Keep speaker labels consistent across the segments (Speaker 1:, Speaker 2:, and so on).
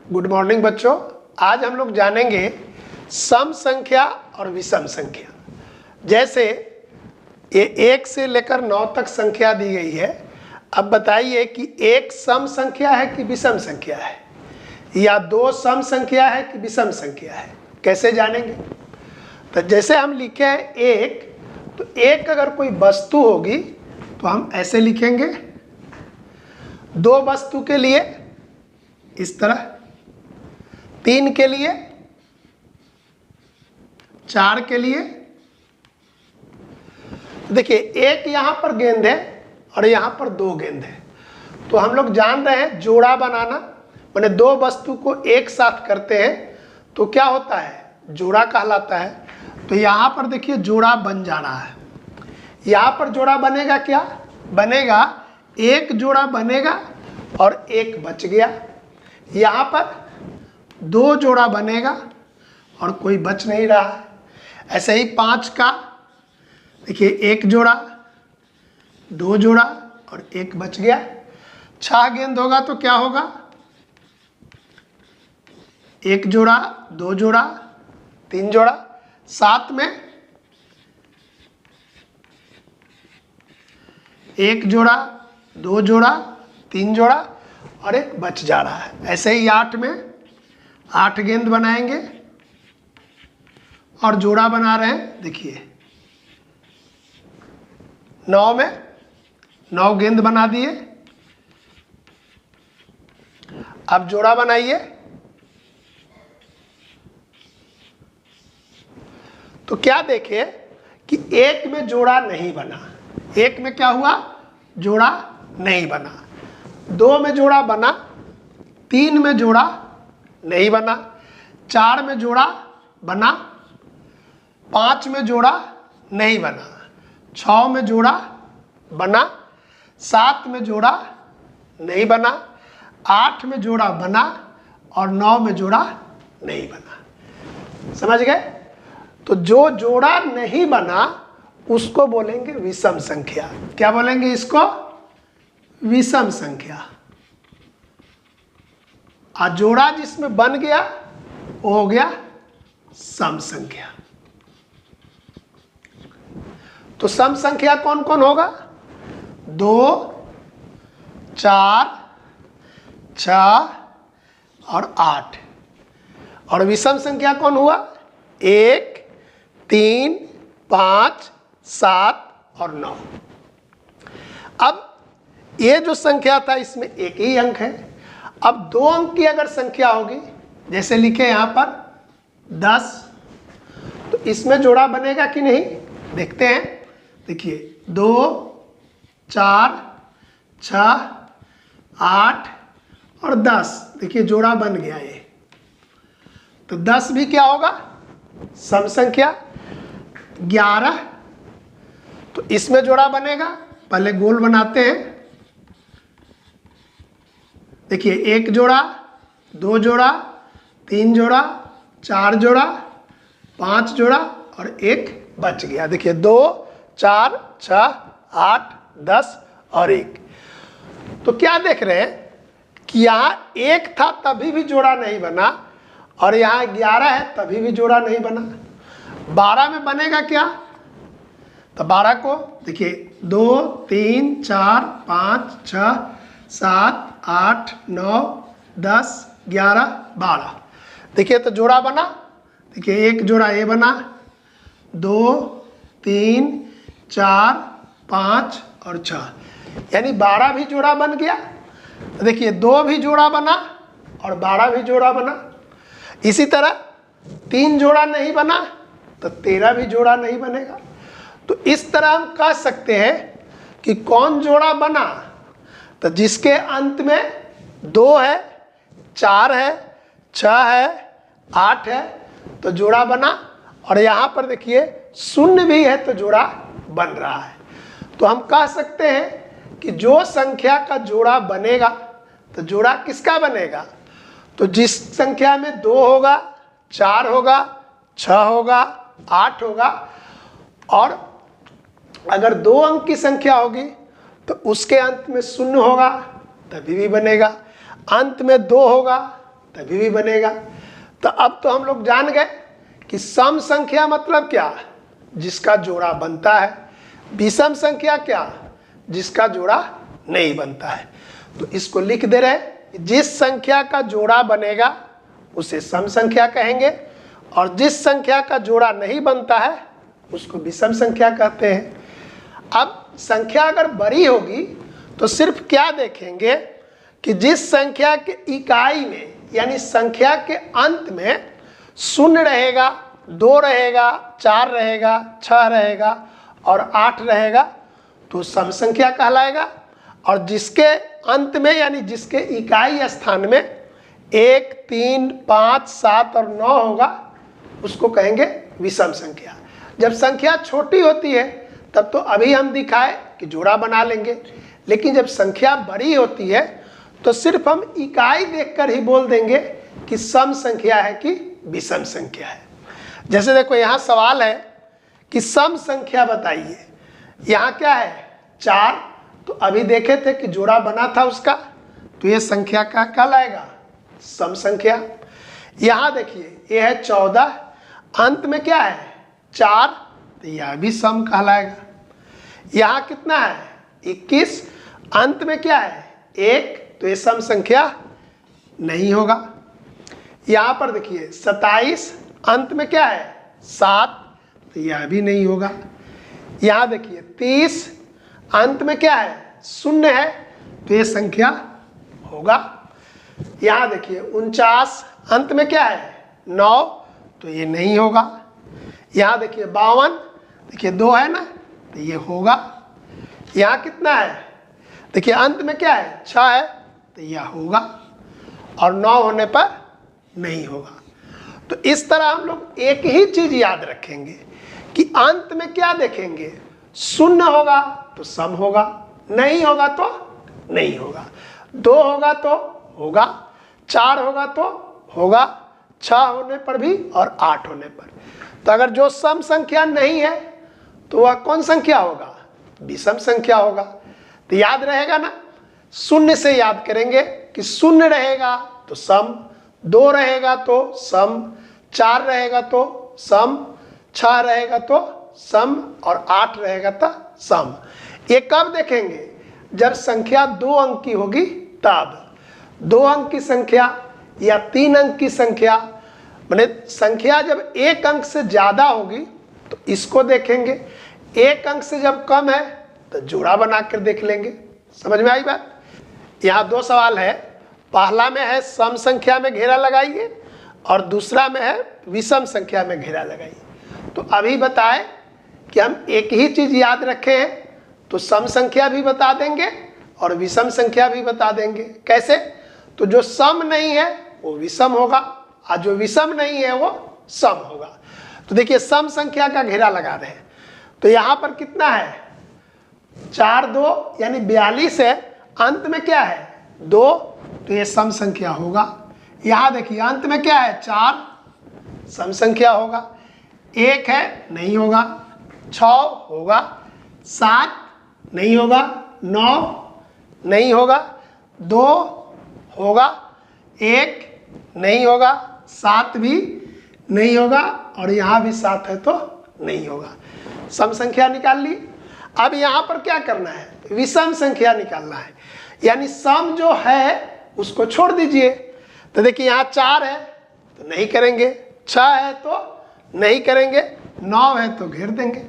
Speaker 1: Good morning बच्चों। आज हम लोग जानेंगे सम संख्या और विषम संख्या। जैसे ये 1 से लेकर 9 तक संख्या दी गई है। अब बताइए कि एक सम संख्या है कि विषम संख्या है, या दो सम संख्या है कि विषम संख्या है, कैसे जानेंगे? तो जैसे हम लिखे हैं एक, तो एक अगर कोई वस्तु होगी तो हम ऐसे लिखेंगे। दो वस्तु के लिए इस तरह, 3 के लिए, 4 के लिए। देखिए एक यहां पर गेंद है और यहां पर 2 गेंद है, तो हम लोग जान रहे हैं जोड़ा बनाना, माने दो वस्तु को एक साथ करते हैं तो क्या होता है, जोड़ा कहलाता है। तो यहां पर देखिए जोड़ा बन जा रहा है। यहां पर जोड़ा बनेगा, क्या बनेगा, एक जोड़ा बनेगा और एक बच गया। यहां पर 2 जोड़ा बनेगा और कोई बच नहीं रहा है। ऐसे ही 5 का देखिए, एक जोड़ा, 2 जोड़ा और एक बच गया। 6 गेंद होगा तो क्या होगा, एक जोड़ा, 2 जोड़ा, 3 जोड़ा। 7 में एक जोड़ा, 2 जोड़ा, 3 जोड़ा और एक बच जा रहा है। ऐसे ही 8 में 8 गेंद बनाएंगे और जोड़ा बना रहे हैं। देखिए 9 में 9 गेंद बना दिए। अब जोड़ा बनाइए। तो क्या देखे कि एक में जोड़ा नहीं बना। एक में क्या हुआ, जोड़ा नहीं बना। 2 में जोड़ा बना, 3 में जोड़ा नहीं बना, 4 में जोड़ा बना, 5 में जोड़ा नहीं बना, 6 में जोड़ा बना, 7 में जोड़ा नहीं बना, 8 में जोड़ा बना और 9 में जोड़ा नहीं बना। समझ गए? तो जो जोड़ा नहीं बना उसको बोलेंगे विषम संख्या। क्या बोलेंगे इसको, विषम संख्या। और जोड़ा जिसमें बन गया वो हो गया सम संख्या। तो सम संख्या कौन कौन होगा, 2, 4, 6 और 8। और विषम संख्या कौन हुआ, 1, 3, 5, 7 और 9। अब ये जो संख्या था इसमें एक ही अंक है। अब 2 अंक की अगर संख्या होगी, जैसे लिखे यहाँ पर 10, तो इसमें जोड़ा बनेगा कि नहीं, देखते हैं। देखिए 2, 4, 6, 8 और 10, देखिए जोड़ा बन गया ये। तो 10 भी क्या होगा, सम संख्या। 11, तो इसमें जोड़ा बनेगा, पहले गोल बनाते हैं। देखिए 1 जोड़ा, 2 जोड़ा, 3 जोड़ा, 4 जोड़ा, 5 जोड़ा और एक बच गया। देखिए 2, 4, 6, 8, 10 और 1। तो क्या देख रहे हैं कि यहाँ 1 था तभी भी जोड़ा नहीं बना, और यहाँ 11 है तभी भी जोड़ा नहीं बना। 12 में बनेगा क्या, तो 12 को देखिए 2, 3, 4, 5, 6, 7, 8, 9, 10, 11, 12। देखिए तो जोड़ा बना। देखिए एक जोड़ा ये बना, 2, 3, 4, 5 और 6, यानी 12 भी जोड़ा बन गया। देखिए 2 भी जोड़ा बना और 12 भी जोड़ा बना। इसी तरह 3 जोड़ा नहीं बना तो 13 भी जोड़ा नहीं बनेगा। तो इस तरह हम कह सकते हैं कि कौन जोड़ा बना, तो जिसके अंत में 2 है, 4 है, 6 है, 8 है तो जोड़ा बना। और यहाँ पर देखिए 0 भी है तो जोड़ा बन रहा है। तो हम कह सकते हैं कि जो संख्या का जोड़ा बनेगा, तो जोड़ा किसका बनेगा, तो जिस संख्या में 2 होगा, 4 होगा, 6 होगा, 8 होगा, और अगर 2 अंक की संख्या होगी तो उसके अंत में 0 होगा तभी भी बनेगा, अंत में 2 होगा तभी भी बनेगा। तो अब तो हम लोग जान गए कि सम संख्या मतलब क्या, जिसका जोड़ा बनता है। विषम संख्या क्या, जिसका जोड़ा नहीं बनता है। तो इसको लिख दे रहे हैं, जिस संख्या का जोड़ा बनेगा उसे सम संख्या कहेंगे, और जिस संख्या का जोड़ा नहीं बनता है उसको विषम संख्या कहते हैं। अब संख्या अगर बड़ी होगी तो सिर्फ क्या देखेंगे कि जिस संख्या के इकाई में यानी संख्या के अंत में 0 रहेगा, 2 रहेगा, 4 रहेगा, 6 रहेगा और 8 रहेगा तो सम संख्या कहलाएगा। और जिसके अंत में यानी जिसके इकाई स्थान में 1, 3, 5, 7 और 9 होगा उसको कहेंगे विषम संख्या। जब संख्या छोटी होती है तब तो अभी हम दिखाए कि जोड़ा बना लेंगे, लेकिन जब संख्या बड़ी होती है तो सिर्फ हम इकाई देखकर ही बोल देंगे कि सम संख्या है कि विषम संख्या है। जैसे देखो यहाँ सवाल है कि सम संख्या बताइए। यहाँ क्या है 4, तो अभी देखे थे कि जोड़ा बना था उसका, तो ये संख्या का कहलाएगा सम संख्या। यहाँ देखिए ये है 14, अंत में क्या है 4, तो यह भी सम कहलाएगा। यहाँ कितना है 21, अंत में क्या है 1, तो ये सम संख्या नहीं होगा। यहाँ पर देखिए 27, अंत में क्या है 7, तो यह भी नहीं होगा। यहाँ देखिए 30, अंत में क्या है 0 है, तो ये संख्या होगा। यहाँ देखिए 49, अंत में क्या है 9, तो ये नहीं होगा। यहाँ देखिए 52, देखिए 2 है ना, तो ये होगा। यहाँ कितना है देखिए अंत में क्या है 6 है, तो यह होगा, और 9 होने पर नहीं होगा। तो इस तरह हम लोग एक ही चीज याद रखेंगे कि अंत में क्या देखेंगे, 0 होगा तो सम होगा, नहीं होगा तो नहीं होगा, 2 होगा तो होगा, 4 होगा तो होगा, 6 होने पर भी और 8 होने पर। तो अगर जो सम संख्या नहीं है तो वह कौन संख्या होगा, विषम संख्या होगा। तो याद रहेगा ना, 0 से याद करेंगे कि 0 रहेगा तो सम, 2 रहेगा तो सम, 4 रहेगा तो सम, 6 रहेगा तो सम और 8 रहेगा तो सम। ये कब देखेंगे, जब संख्या 2 अंक की होगी तब। 2 अंक की संख्या या 3 अंक की संख्या, माने संख्या जब 1 अंक से ज़्यादा होगी तो इसको देखेंगे, 1 अंक से जब कम है तो जोड़ा बनाकर देख लेंगे। समझ में आई बात। यहाँ 2 सवाल है, पहला में है सम संख्या में घेरा लगाइए और दूसरा में है विषम संख्या में घेरा लगाइए। तो अभी बताएं कि हम एक ही चीज़ याद रखे हैं, तो सम संख्या भी बता देंगे और विषम संख्या भी बता देंगे। कैसे, तो जो सम नहीं है वो विषम होगा और जो विषम नहीं है वो सम होगा। तो देखिए सम संख्या का घेरा लगा रहे हैं, तो यहाँ पर कितना है 4, 2 यानी 42 है, अंत में क्या है 2, तो ये सम संख्या होगा। यहाँ देखिए अंत में क्या है 4, सम संख्या होगा। 1 है नहीं होगा, 6 होगा, 7 नहीं होगा, 9 नहीं होगा, 2 होगा, 1 नहीं होगा, 7 भी नहीं होगा और यहाँ भी 7 है तो नहीं होगा। सम संख्या निकाल ली। अब यहाँ पर क्या करना है, विषम संख्या निकालना है, यानी सम जो है उसको छोड़ दीजिए। तो देखिए यहाँ 4 है तो नहीं करेंगे, 6 है तो नहीं करेंगे, 9 है तो घेर देंगे,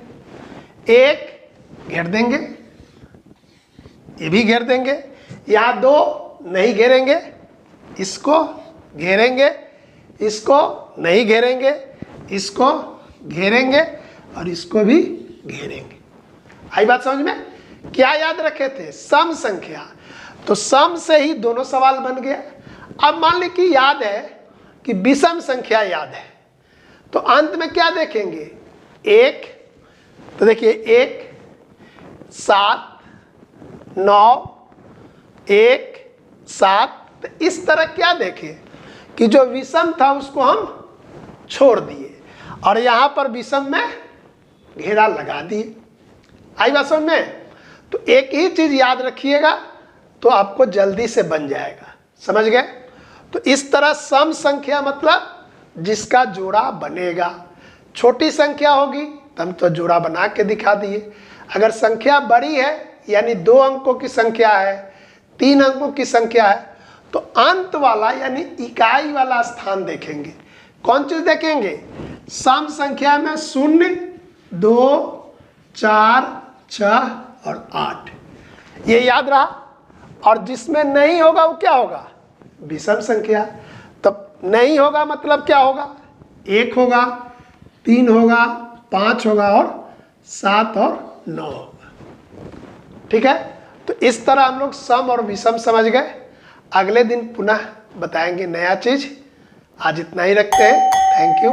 Speaker 1: 1 घेर देंगे, ये भी घेर देंगे। यहाँ 2 नहीं घेरेंगे, इसको घेरेंगे, इसको नहीं घेरेंगे, इसको घेरेंगे और इसको भी घेरेंगे। आई बात समझ में। क्या याद रखे थे, सम संख्या, तो सम से ही दोनों सवाल बन गया। अब मान ली कि याद है कि विषम संख्या याद है, तो अंत में क्या देखेंगे 1, तो देखिए 1, 7, 9, 1, 7, तो इस तरह क्या देखें कि जो विषम था उसको हम छोड़ दिए और यहाँ पर विषम में घेरा लगा दिए। आई बात समझ में। तो एक ही चीज याद रखिएगा तो आपको जल्दी से बन जाएगा। समझ गए। तो इस तरह सम संख्या मतलब जिसका जोड़ा बनेगा। छोटी संख्या होगी तो हम तो जोड़ा बना के दिखा दिए। अगर संख्या बड़ी है यानी 2 अंकों की संख्या है, 3 अंकों की संख्या है, तो अंत वाला यानी इकाई वाला स्थान देखेंगे। कौन चीज देखेंगे? सम संख्या में 0, 2, 4, 6 और 8, ये याद रहा। और जिसमें नहीं होगा वो क्या होगा? विषम संख्या। तब नहीं होगा मतलब क्या होगा? 1 होगा, 3 होगा, 5 होगा और 7 और 9 होगा। ठीक है, तो इस तरह हम लोग सम और विषम समझ गए। अगले दिन पुनः बताएंगे नया चीज। आज इतना ही रखते हैं। Thank you.